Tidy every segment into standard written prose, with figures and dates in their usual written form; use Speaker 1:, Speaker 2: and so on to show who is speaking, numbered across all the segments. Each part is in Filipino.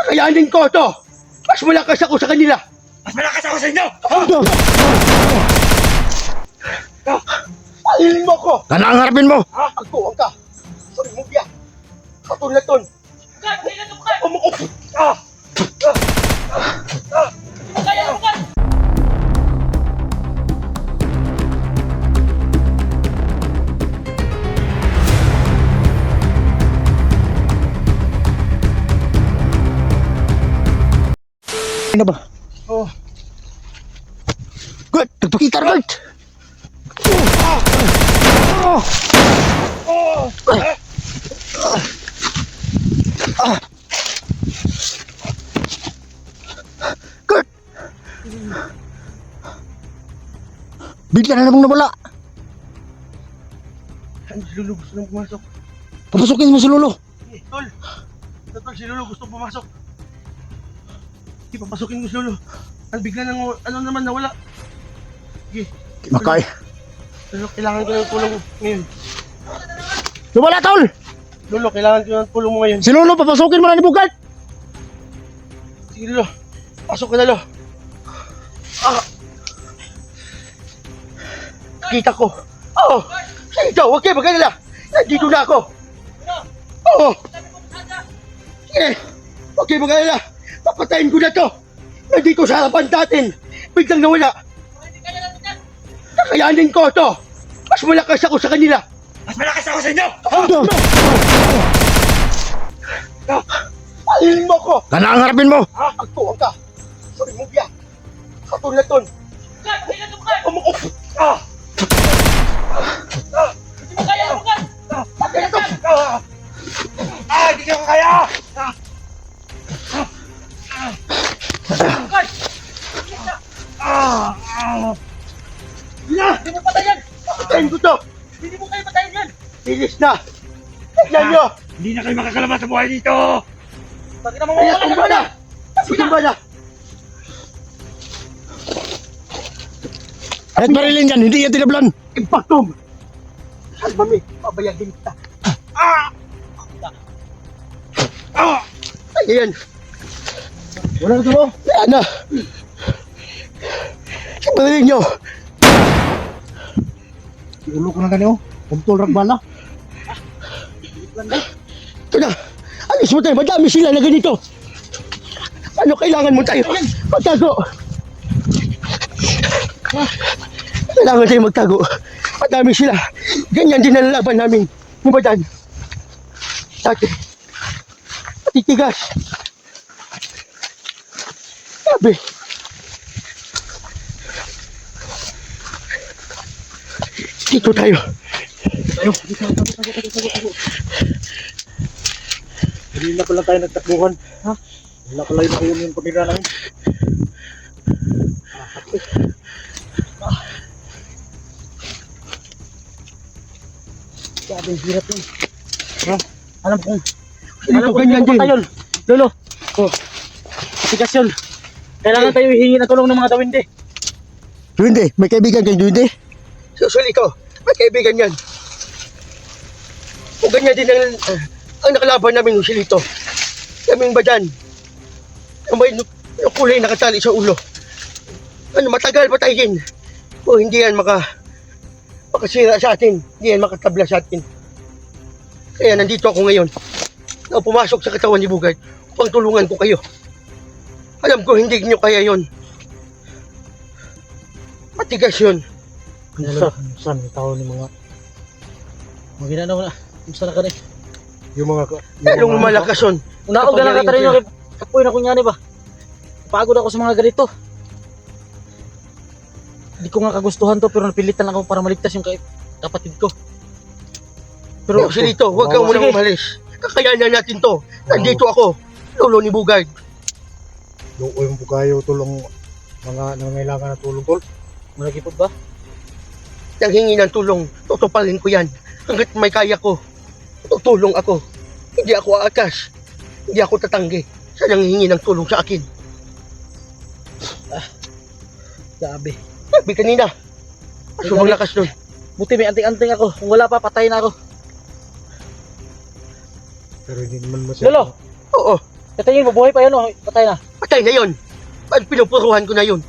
Speaker 1: Kakayanin ko to! Mas malakas ako sa kanila!
Speaker 2: Mas malakas ako sa inyo!
Speaker 1: Palilin mo ko!
Speaker 3: Kana ang harapin mo!
Speaker 1: Agtuwang ka! Sorry mo biya! Katulad ton! Umuko!
Speaker 3: Ano ba?
Speaker 1: Oh!
Speaker 3: Good! Nagpakita na, Bert! Kurt! Bigla na namang nawala.
Speaker 1: Ano si Lolo gusto nang pumasok?
Speaker 3: Papasukin mo si Lolo.
Speaker 1: Tol! Tol, si Lolo gusto pumasok. Sige, papasukin ko si Lolo. Ang bigla nang, ano naman, nawala. Sige.
Speaker 3: Makay.
Speaker 1: Lolo, kailangan ko ng tulong mo ngayon.
Speaker 3: Lumala, tol!
Speaker 1: Lolo, kailangan ko ng tulong mo ngayon.
Speaker 3: Si Lolo, papasukin mo na ni Bugart.
Speaker 1: Sige, Lolo. Pasok ka na, Lolo. Kita ko. Oo! Sige, huwag kayo magkalala. Nandito na ako. Oo! Sige, huwag kayo magkalala. Papatayin ko na to. Nandito sa harapan natin. Biglang nawala. Kakayanin ko to. Mas malakas ako sa kanila.
Speaker 2: Mas malakas ako sa inyo!
Speaker 1: Palilin mo ko.
Speaker 3: Kana ang harapin mo!
Speaker 1: Agtuwang ka. Sorry mo biya. Katulad ton. Umuko.
Speaker 2: Hindi ko kaya!
Speaker 1: Hindi mo patayin! Patayin ko to! Hindi mo kayo patayin yan! Bilis na! Tignan nyo!
Speaker 2: Hindi na kayo makakalabas sa buhay dito!
Speaker 1: Bakit naman mawala tumba na! Tumba na!
Speaker 3: Kahit marilin yan, hindi yan tinablan.
Speaker 1: Impactum! Salbami! Pabayagin kita! Ayan!
Speaker 3: Wala na mo.
Speaker 1: Ayan na! Sabihin nyo!
Speaker 3: Ulo ko na ganyo. Kumpul ragbala.
Speaker 1: Ito na! Alis mo tayo! Madami sila na ganito! Ano kailangan mo tayo? Magtago! Kailangan tayo magtago. Madami sila. Ganyan din ang laban namin. Mubadan. Dati. Patitigas. Sabi. Dito tayo.
Speaker 3: Hindi na pala tayo nagtakbuhan. Ha? Wala pala yung pamira namin. Sabi, hirap yun. Ha? Alam kong.
Speaker 1: Dito, ganyan din.
Speaker 3: Lolo. Oh. Tigas yun. Kailangan tayo hihingi na tulong ng mga dawindi. Dawindi? May kaibigan kang dawindi?
Speaker 1: Susuli ko. May kaibigan yan. O ganyan din ang nakalaban namin yung silito. Kaming badan. Ang may kulay nakatali sa ulo. Ano, matagal patayin. O hindi yan makasira sa atin. Hindi yan makatabla sa atin. Kaya nandito ako ngayon. Na pumasok sa katawan ni Bugart upang tulungan ko kayo. Alam ko hindi nyo kaya yon. Matigas yun.
Speaker 3: Saan yung tao ni mga ginanaw na? Kumusta na ka rin? Yung mga
Speaker 1: Lalong malakas yun.
Speaker 3: Unaog na lang katarin nyo. Kapoy na kunyani ba? Pagod ako sa mga ganito. Hindi ko nga kagustuhan to pero napilitan lang ako para maligtas yung kapatid ko.
Speaker 1: Pero silito, huwag kang munang umalis. Kakayanan natin to. Nandito ako. Lolo ni Bugart.
Speaker 3: Doon ko yung bukayo tulong mga nangangailangan na tulong tol. Malagipod ba?
Speaker 1: Nang hingi ng tulong, tutupalin ko yan. Hanggat may kaya ko, tutulong ako. Hindi ako aakas. Hindi ako tatanggi sa nanghingi ng tulong sa akin.
Speaker 3: Sabi.
Speaker 1: Sabi kanina. Asumang lakas nun.
Speaker 3: Buti may anting-anting ako. Kung wala pa, patay na ako. Pero hindi naman masyado. Lolo!
Speaker 1: Oo.
Speaker 3: Sa tingin mo, buhay pa yun o patay na?
Speaker 1: Patay na yun. Pinupuruhan ko na yun.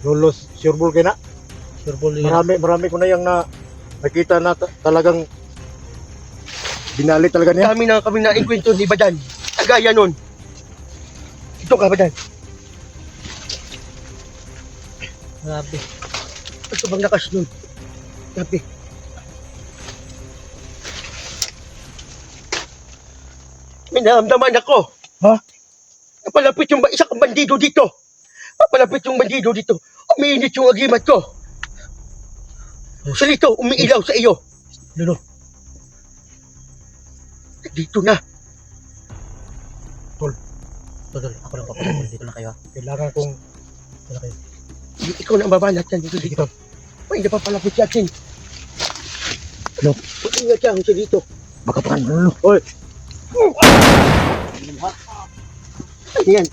Speaker 4: Lolo, sure ball kayo na.
Speaker 3: Sure ball yun.
Speaker 4: Marami ko na yung nakita na talagang binali talaga niya.
Speaker 1: Dami na kami na inkwento ni Badan. Kagaya nun. Ito ka, Badan.
Speaker 3: Grabe.
Speaker 1: Ito bang lakas nun? Grabe. May naramdaman ako.
Speaker 4: Ha?
Speaker 1: Napalapit yung isa kang bandido dito. Napalapit yung bandido dito. Umiinit yung agimat ko. Salito, umiilaw sa iyo.
Speaker 3: Lolo.
Speaker 1: Dito na.
Speaker 3: Tol, ako lang papatol. Dito lang kayo ha.
Speaker 4: Kailangan kong
Speaker 3: Dito lang kayo.
Speaker 1: Ikaw na ang babanat yan dito dito. May napapalapit sa atin.
Speaker 3: Ano?
Speaker 1: Ingat yan siya dito.
Speaker 3: Baka pa lolo.
Speaker 4: Oy,
Speaker 1: Ano yan?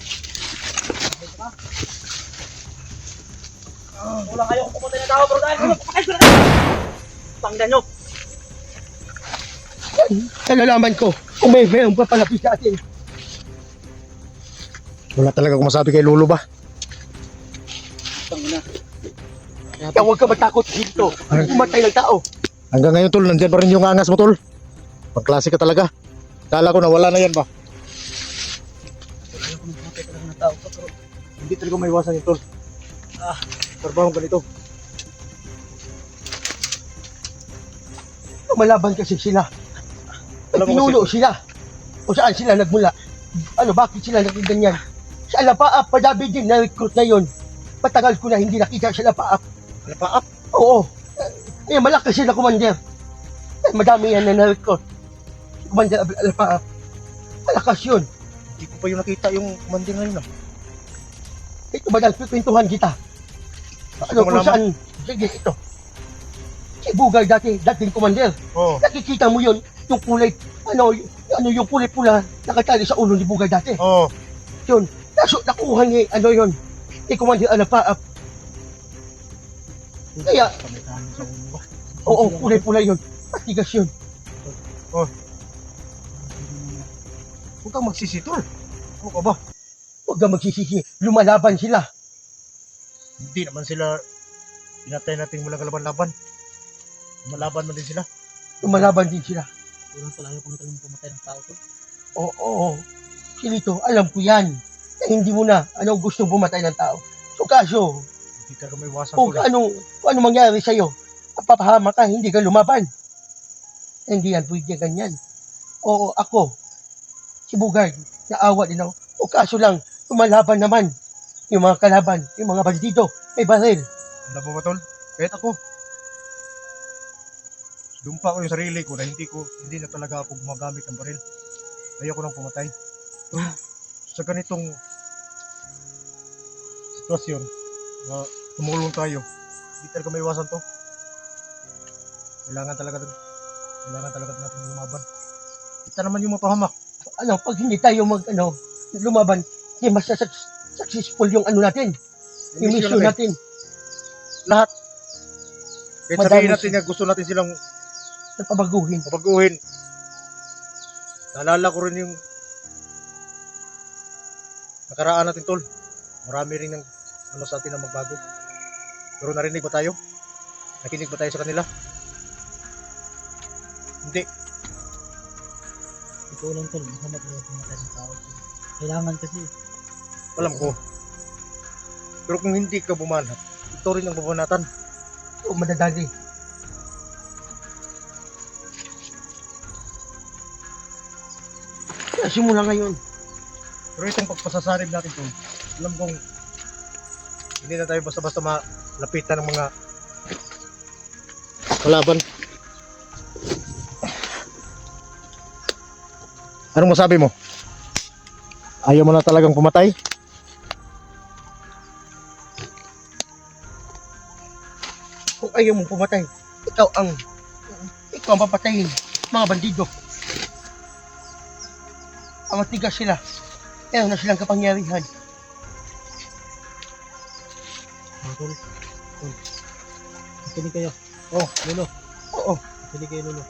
Speaker 3: Wala kayong pumatay na tao, bro. Dahil ko patay ko na. Pangdan nyo.
Speaker 1: Nalalaman ko kung may mayroong papalapit sa atin.
Speaker 4: wala talaga akong masabi kay Lolo ba?
Speaker 3: Pangdan na.
Speaker 1: Kaya huwag ka matakot dito. Pumatay ng tao.
Speaker 4: Hanggang ngayon tol, nandyan pa rin yung angas mo tol. Pagklase ka talaga. Kala ko na wala na yan ba?
Speaker 3: Ayaw ko pumatay talaga ng tao. Pero
Speaker 4: Hindi talaga may iwasan yun tol. Trabaho ganito.
Speaker 1: Lumalaban kasi sila. May
Speaker 4: Alam mo
Speaker 1: pinuno
Speaker 4: kasi-
Speaker 1: sila. O saan sila nagmula? Ano, bakit sila naging ganyan? Sa Alapaap, Padabi din na-recruit na yun. Patagal ko na hindi nakita sa Alapaap.
Speaker 4: Alapaap?
Speaker 1: Oo. Eh, malakas sila, Commander. Eh, madami yan na na-recruit. Commander Alapaap. Malakas yun.
Speaker 4: Hindi ko pa yung nakita yung commander ngayon ah.
Speaker 1: Ito ba dahil pipintuhan kita? Ano kung
Speaker 4: malaman?
Speaker 1: saan? Sige, ito. Si Bugay dati, dating Commander.
Speaker 4: Oo.
Speaker 1: Nakikita mo yun, yung kulay, yung kulay pula, nakatali sa ulo ni Bugay dati.
Speaker 4: Oo.
Speaker 1: Yun, nakuha ni, yun, ni Commander Alapaap. Kaya,
Speaker 3: pamitaan mo sa ulo ba?
Speaker 1: oo, kulay pula yun. Matigas yun.
Speaker 4: Huwag kang magsisi tol. Ano ka ba?
Speaker 1: Huwag kang magsisisi, lumalaban sila.
Speaker 4: Hindi naman sila pinatay natin mula kalaban-laban. Malaban man din sila.
Speaker 1: Lumalaban din sila.
Speaker 3: Walang pala ayaw ko na talagang pumatay ng tao. Tol.
Speaker 1: Oo. Silito, alam ko yan. Na hindi mo na, gusto bumatay ng tao. So kaso,
Speaker 4: Hindi talaga may iwasan
Speaker 1: kung
Speaker 4: tol.
Speaker 1: ano mangyari sa'yo, papahama ka, hindi ka lumaban. Hindi yan pwede ganyan. Oo, ako, si Bugard, naawa din ako. O kaso lang, lumalaban naman. Yung mga kalaban, yung mga bandido, may baril.
Speaker 4: Alam mo ba tol? Kahit ako. Dumpa ko yung sarili ko na hindi na talaga ako gumagamit ng baril. Ayoko nang pumatay. Sa ganitong sitwasyon na tumulong tayo, hindi talaga may iwasan to. Kailangan talaga natin lumaban. Kita naman yung mapahamak.
Speaker 1: Pag hindi tayo lumaban, hindi mas successful yung natin. Yung mission natin.
Speaker 4: Lahat. Kahit
Speaker 1: Madami
Speaker 4: sabihin natin na gusto natin silang
Speaker 1: Napabaguhin.
Speaker 4: pabaguhin. Naalala ko rin yung nakaraan natin tol. Marami rin ng sa atin na magbago. Pero narinig ba tayo? Nakinig ba tayo sa kanila? Hindi.
Speaker 3: Ikaw lang tol, mahanap na pumatay ng tao. Kailangan kasi.
Speaker 4: Alam ko. Pero kung hindi ka bumanat, ito rin ang babanatan.
Speaker 1: O madadali. Kaya simula ngayon,
Speaker 4: Pero itong pagpasasanib natin tol, alam kong hindi na tayo basta-basta malapitan ng mga kalaban. Anong masabi mo? Ayaw mo na talagang pumatay?
Speaker 1: kung ayaw mong pumatay, ikaw ang papatayin. Mga bandido. Ang matigas sila. Meron na silang kapangyarihan.
Speaker 3: Tol. Makinig kayo.
Speaker 1: Oh,
Speaker 3: Lolo.
Speaker 1: oo.
Speaker 3: Makinig kayo, Lolo.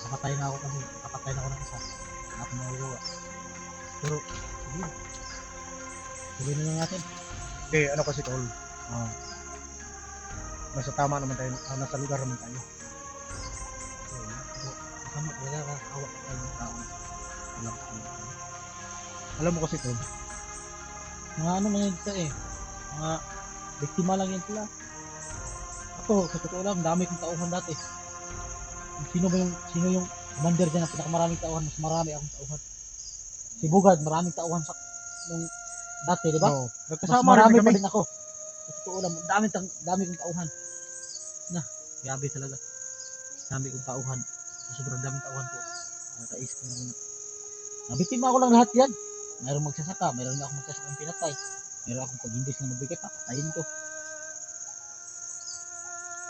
Speaker 3: Nakatay na ako kasi. Nakatay na ako ng isa. magagawa. Pero, sige. Tuloy na lang natin.
Speaker 4: Okay, ano kasi tol, nasa tama naman tayo, nasa lugar naman tayo.
Speaker 3: Kasama talaga awa ka tayo ng tao. Walang
Speaker 4: Alam mo kasi tol,
Speaker 3: mga ano man yan sila eh. Mga biktima lang yan sila. Ako, sa totoo lang, dami kong tauhan dati. Sino yung commander dyan ang pinakamaraming tauhan? Mas marami akong tauhan. Si Bugad, maraming tauhan sa nung dati, di ba?
Speaker 4: oo,
Speaker 3: Mas
Speaker 4: nagkasama
Speaker 3: marami
Speaker 4: rin
Speaker 3: pa
Speaker 4: kami.
Speaker 3: din ako. Sa totoo lang, dami kong tauhan. Na, grabe talaga. Dami kong tauhan. Sa sobrang daming tauhan ko. Nakakais ko na rin. Nabiktima ko lang lahat yan. Mayroong magsasaka, mayroong akong magsasakang pinatay. Mayroong akong pag-imbis na magbigay, papatayin ko.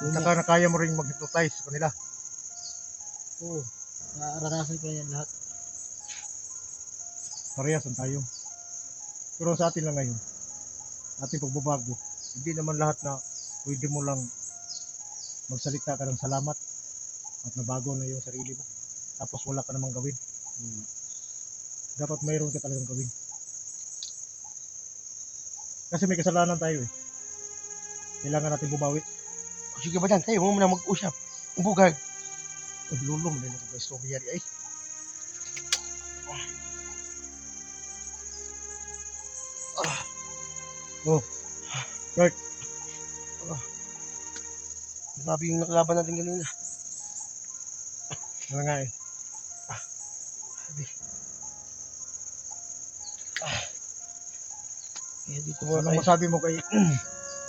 Speaker 3: Yun
Speaker 4: Saka na kaya mo rin mag-hypnotize sa kanila.
Speaker 3: Oo. Naranasan ko na yan lahat.
Speaker 4: Parehasan tayo. Pero sa atin lang ngayon, ating pagbabago, hindi naman lahat na pwede mo lang magsalita ka ng salamat at nabago na yung sarili mo. Tapos wala ka namang gawin. Dapat mayroon ka talagang gawin. Kasi may kasalanan tayo eh. Kailangan natin bumawi.
Speaker 1: Sige ba tayo mo muna mag-usap. Ang bugag.
Speaker 4: Oh, lulo mo na yung istorya di ay. Oh, Kurt,
Speaker 1: Grabe yung nakalaban natin kanina.
Speaker 4: ano nga eh.
Speaker 1: Kaya dito muna
Speaker 4: Anong
Speaker 1: tayo.
Speaker 4: masabi mo kay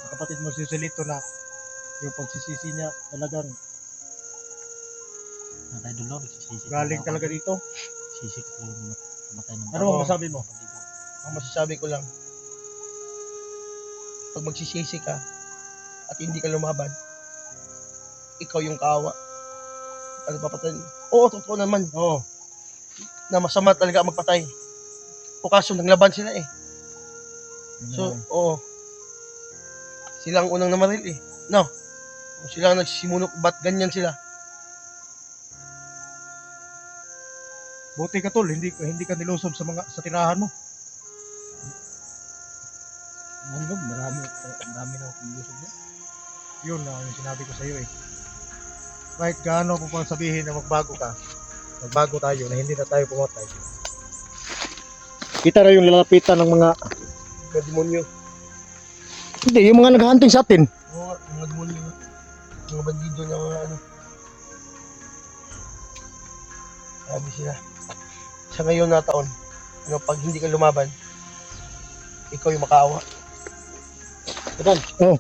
Speaker 4: kapatid mo si Celito na yung pagsisisi niya talagang
Speaker 3: Natay Dolor, sisisi.
Speaker 4: galing talaga dito?
Speaker 3: Sisi ko talaga mamatay ng
Speaker 4: Ano ang masabi mo?
Speaker 1: Ang masasabi ko lang, pag magsisisi ka at hindi ka lumaban, ikaw yung kaawa. Ano papatayin? Oo, totoo naman.
Speaker 4: Oo.
Speaker 1: Na masama talaga ang magpatay. O kaso naglaban sila eh. So, oo. Sila ang unang namaril eh. No? Kung sila ang nagsisimulok, ba't ganyan sila?
Speaker 4: Buti ka tol, hindi ka nilusob sa tirahan mo.
Speaker 3: Ano, marami na akong lusog yan.
Speaker 4: Yun na yung sinabi ko sa iyo eh. Kahit gaano mo pang sabihin na magbago tayo na hindi na tayo pumatay. Kita na yung lalapitan ng mga
Speaker 1: Mga demonyo.
Speaker 4: hindi, yung mga naghahunting sa atin.
Speaker 1: Oo, mga demonyo. Mga bandido na mga ano. Sabi sila. Sa ngayon na taon, ano, pag hindi ka lumaban, ikaw yung makaawa.
Speaker 3: Kadan.
Speaker 4: Oo.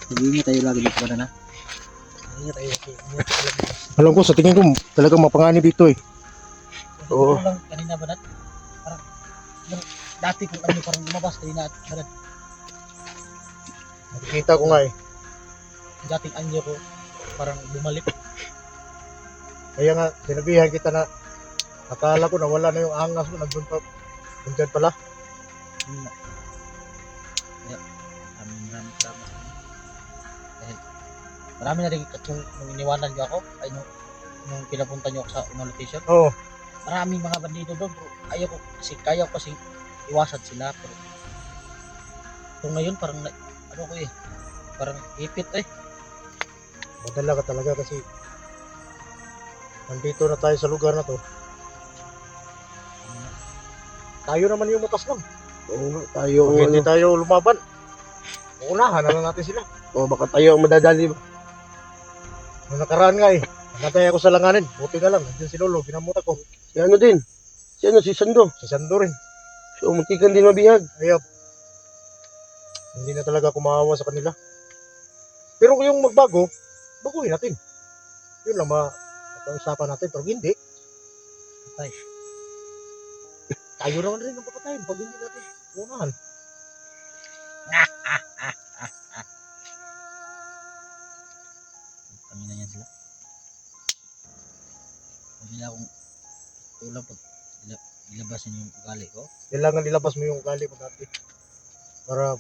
Speaker 3: Hindi tayo lagi dito na.
Speaker 1: Ingat tayo. Ingat talaga.
Speaker 4: Alam ko, sa tingin ko talagang mapanganib dito eh.
Speaker 1: Oo.
Speaker 3: Lang kanina ba nat? Parang yung dati kung ano parang lumabas kanina at parang
Speaker 4: Nakikita ko nga eh.
Speaker 3: yung dating anyo ko parang bumalik.
Speaker 4: Kaya nga, sinabihan kita na akala ko na wala na yung angas mo. Nandun pala.
Speaker 3: Yun na. Kaya maraming salamat. Dahil marami na rin nung iniwanan niyo ako ay nung pinapunta niyo ako sa unang location.
Speaker 4: Oo.
Speaker 3: Maraming mga bandido doon bro. Kaya ko kasi iwasan sila pero kung ngayon parang ano ko eh parang ipit eh.
Speaker 4: Madala ka talaga kasi nandito na tayo sa lugar na to. Tayo naman yung matas lang.
Speaker 1: Oo nga, tayo ang
Speaker 4: Kung hindi
Speaker 1: ano.
Speaker 4: tayo lumaban, uunahan na lang natin sila.
Speaker 1: O baka tayo ang madadali ba?
Speaker 4: Nung nakaraan nga eh, nagkatay ako sa langanin. Buti na lang, nandiyan si Lolo, ginamuta ko.
Speaker 1: Si ano din? Si ano, si Sando.
Speaker 4: Si Sando rin.
Speaker 1: So, muntikan din mabihag.
Speaker 4: Ayop. Hindi na talaga ako maawa sa kanila. Pero kung yung magbago, baguhin natin. Yun lang mapag-usapan natin. Pero hindi.
Speaker 3: Patay.
Speaker 4: Tayo naman rin ang papatayin pag hindi natin unahan.
Speaker 3: Kami na yan sila. Huwag nila akong ulam pag ilabasin yung ugali ko.
Speaker 4: Kailangan nilabas mo yung ugali mo dati. Para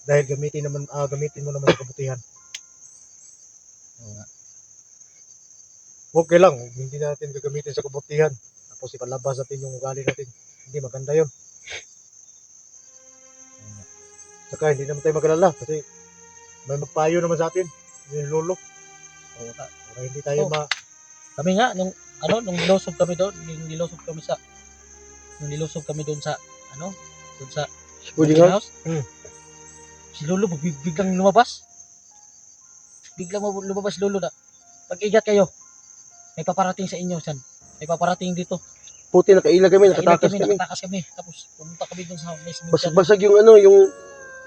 Speaker 4: dahil gamitin mo naman yung kabutihan.
Speaker 3: Oo nga.
Speaker 4: Okay lang, hindi natin gagamitin sa kabutihan. Tapos ipalabas natin yung ugali natin. Hindi maganda yun. Saka hindi naman tayo magalala kasi may magpayo naman sa atin. Yung lolo.
Speaker 3: Oo,
Speaker 4: Para hindi tayo
Speaker 3: Oh. Kami nga, nung nilusob kami doon, nung nilusob kami doon sa, doon sa
Speaker 1: Boarding
Speaker 3: boarding
Speaker 1: house?
Speaker 3: house. Si Lolo, biglang lumabas. Biglang lumabas si Lolo na. Pag-ingat kayo. May paparating sa inyo, san. May paparating dito.
Speaker 1: Puti nakailag kami, nakatakas kami.
Speaker 3: Nakatakas kami. Tapos pumunta kami doon sa may cemetery.
Speaker 1: Basag-basag yung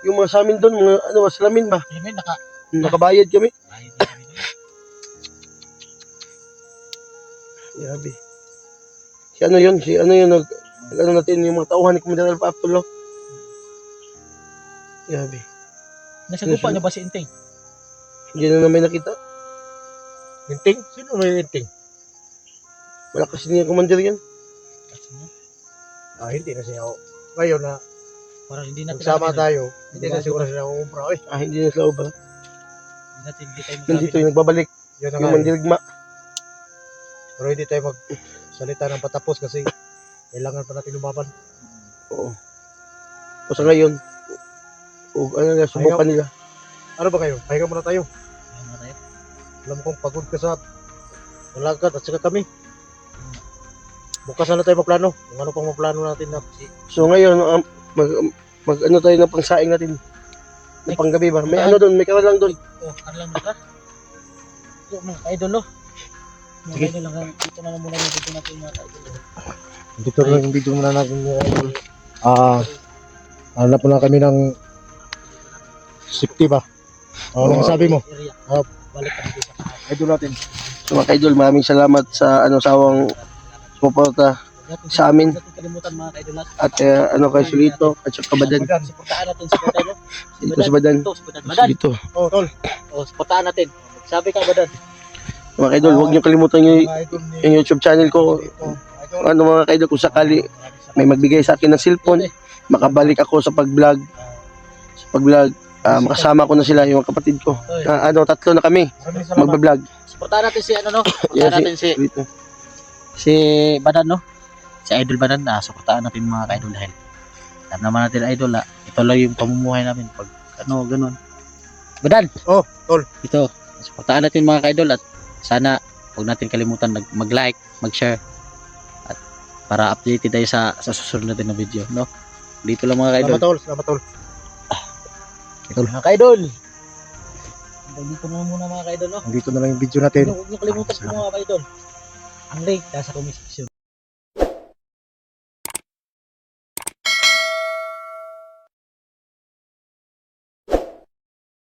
Speaker 1: yung mga sa amin doon, mga salamin ba?
Speaker 3: Alam mo,
Speaker 1: Nakabayad kami.
Speaker 3: Ayun, kami doon.
Speaker 1: Grabe. Si ano yun, ano natin, yung mga tauhan ni Commander Alpha Abdullah. Grabe.
Speaker 3: Nasa gupa niya ba si Inteng?
Speaker 1: Hindi na namin nakita.
Speaker 4: Inting? Sino may inting?
Speaker 1: Malakas niya Commander yan.
Speaker 4: Hindi na siya. Ngayon na
Speaker 3: Parang hindi natin
Speaker 4: nagsama
Speaker 3: alam yun.
Speaker 4: tayo, hindi na siguro siya umumpra. Oy,
Speaker 1: Hindi na sila ba?
Speaker 3: Hindi tayo
Speaker 1: Nandito yung nagbabalik.
Speaker 4: yun na
Speaker 1: Yung
Speaker 4: nga.
Speaker 1: mandirigma.
Speaker 4: Pero hindi tayo magsalita ng patapos kasi kailangan pa natin lumaban.
Speaker 1: Oo. O sa ngayon, subukan nila.
Speaker 4: Ano ba kayo? Pahinga muna tayo.
Speaker 3: Ayun nga tayo.
Speaker 4: Alam kong pagod ka sa malagkat at saka kami. Bukas na tayo magplano. Kung ano pang maplano natin na
Speaker 1: So ngayon, mag ano tayo ng pangsaing natin. Ng panggabi ba? May ano doon, may karalang doon.
Speaker 3: Oh, lang ka. So, mga ka-idol, Mga
Speaker 4: Sige.
Speaker 3: ka-idol lang. Dito na lang muna yung video natin, mga ka-idol.
Speaker 4: dito na yung video muna natin. Hanap na kami ng safety ba? Ano sabi mo?
Speaker 3: Area.
Speaker 4: Ah.
Speaker 3: Balik kami dito sa taas.
Speaker 4: Idol natin.
Speaker 1: So mga kaidol, maraming salamat sa sawang suporta sa amin.
Speaker 3: Huwag natin kalimutan, mga ka-idol.
Speaker 1: At kay Sulito at sa Kabadan.
Speaker 3: Supportahan natin si Badan, no?
Speaker 1: Dito sa Badan.
Speaker 3: Ito, si Badan. Badan.
Speaker 1: Dito.
Speaker 4: Oh, tol.
Speaker 3: Oh, supportahan natin. Sabi ka, Badan.
Speaker 1: Mga kaidol, huwag niyo kalimutan yung
Speaker 4: Mga idol ni
Speaker 1: YouTube channel ko.
Speaker 4: Idol.
Speaker 1: Mga kaidol, kung sakali may magbigay sa akin ng cellphone, makabalik ako sa pag-vlog. Makasama ko na sila, yung mga kapatid ko. Tatlo na kami
Speaker 4: Maraming salamat.
Speaker 1: magbablog.
Speaker 3: Supportahan natin si, supportahan
Speaker 1: Yan,
Speaker 3: natin si
Speaker 1: Sulito.
Speaker 3: Badan, no? Si Idol Badan, supportahan natin mga ka-idol dahil alam naman natin, Idol, ito lang yung pamumuhay namin pag ganun. Badan!
Speaker 4: Oh, tol.
Speaker 3: Ito, supportahan natin mga ka-idol at sana huwag natin kalimutan mag-like, mag-share at para updated tayo sa susunod natin na video, no? Dito lang mga ka-idol.
Speaker 4: Salamat tol. Salamat tol.
Speaker 3: Mga ka-idol! Dito na muna mga ka-idol, no?
Speaker 4: Dito na lang yung video natin.
Speaker 3: Huwag niyo kalimutan po mga ka-idol. Ang link nasa comment section.